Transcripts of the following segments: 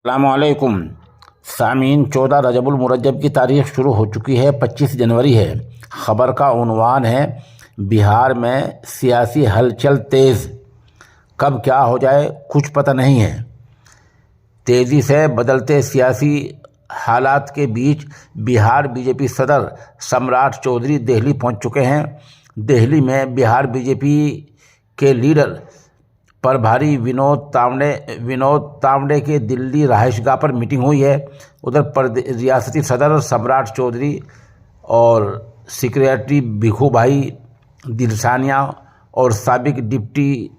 अस्सलामुअलैकुम सामीन। 14 रजबुल मुरज्जब की तारीख शुरू हो चुकी है, 25 जनवरी है। ख़बर का उन्वान है बिहार में सियासी हलचल तेज़, कब क्या हो जाए कुछ पता नहीं है। तेज़ी से बदलते सियासी हालात के बीच बिहार बीजेपी सदर सम्राट चौधरी दिल्ली पहुंच चुके हैं। दिल्ली में बिहार बीजेपी के लीडर प्रभारी विनोद तावड़े के दिल्ली रहायशगाह पर मीटिंग हुई है। उधर रियासती सदर सम्राट चौधरी और सेक्रेटरी भिखू भाई दिलसानिया और साबिक डिप्टी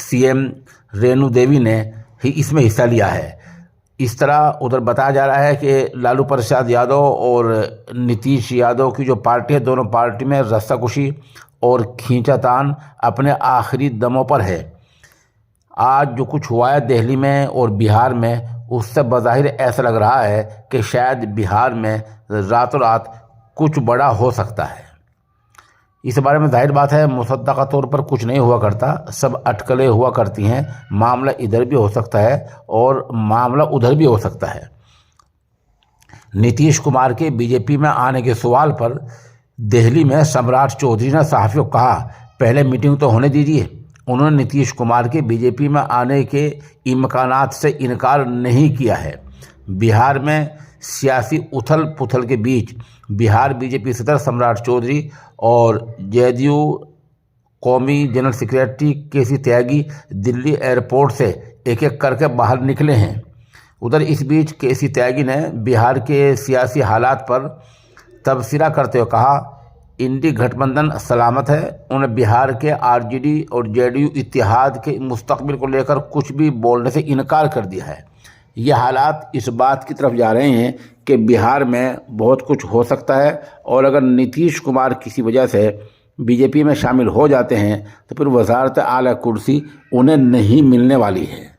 सीएम रेणु देवी ने ही इसमें हिस्सा लिया है। इस तरह उधर बताया जा रहा है कि लालू प्रसाद यादव और नीतीश यादव की जो पार्टी है, दोनों पार्टी में रस्साकशी और खींचातान अपने आखिरी दमों पर है। आज जो कुछ हुआ है दिल्ली में और बिहार में, उससे बज़ाहिर ऐसा लग रहा है कि शायद बिहार में रातों रात कुछ बड़ा हो सकता है। इस बारे में जाहिर बात है मुसद्दक़ा तौर पर कुछ नहीं हुआ करता, सब अटकलें हुआ करती हैं। मामला इधर भी हो सकता है और मामला उधर भी हो सकता है। नीतीश कुमार के बीजेपी में आने के सवाल पर दिल्ली में सम्राट चौधरी ने सहाफ़ियों को कहा, पहले मीटिंग तो होने दीजिए। उन्होंने नीतीश कुमार के बीजेपी में आने के इम्कानात से इनकार नहीं किया है। बिहार में सियासी उथल पुथल के बीच बिहार बीजेपी सदर सम्राट चौधरी और जेडीयू कौमी जनरल सेक्रेटरी केसी त्यागी दिल्ली एयरपोर्ट से एक एक करके बाहर निकले हैं। उधर इस बीच केसी त्यागी ने बिहार के सियासी हालात पर तबसरा करते हुए कहा, इंडी गठबंधन सलामत है। उन्हें बिहार के आरजेडी और जेडीयू इत्तेहाद के मुस्तकबिल को लेकर कुछ भी बोलने से इनकार कर दिया है। ये हालात इस बात की तरफ जा रहे हैं कि बिहार में बहुत कुछ हो सकता है और अगर नीतीश कुमार किसी वजह से बीजेपी में शामिल हो जाते हैं तो फिर वज़ारत आला कुर्सी उन्हें नहीं मिलने वाली है।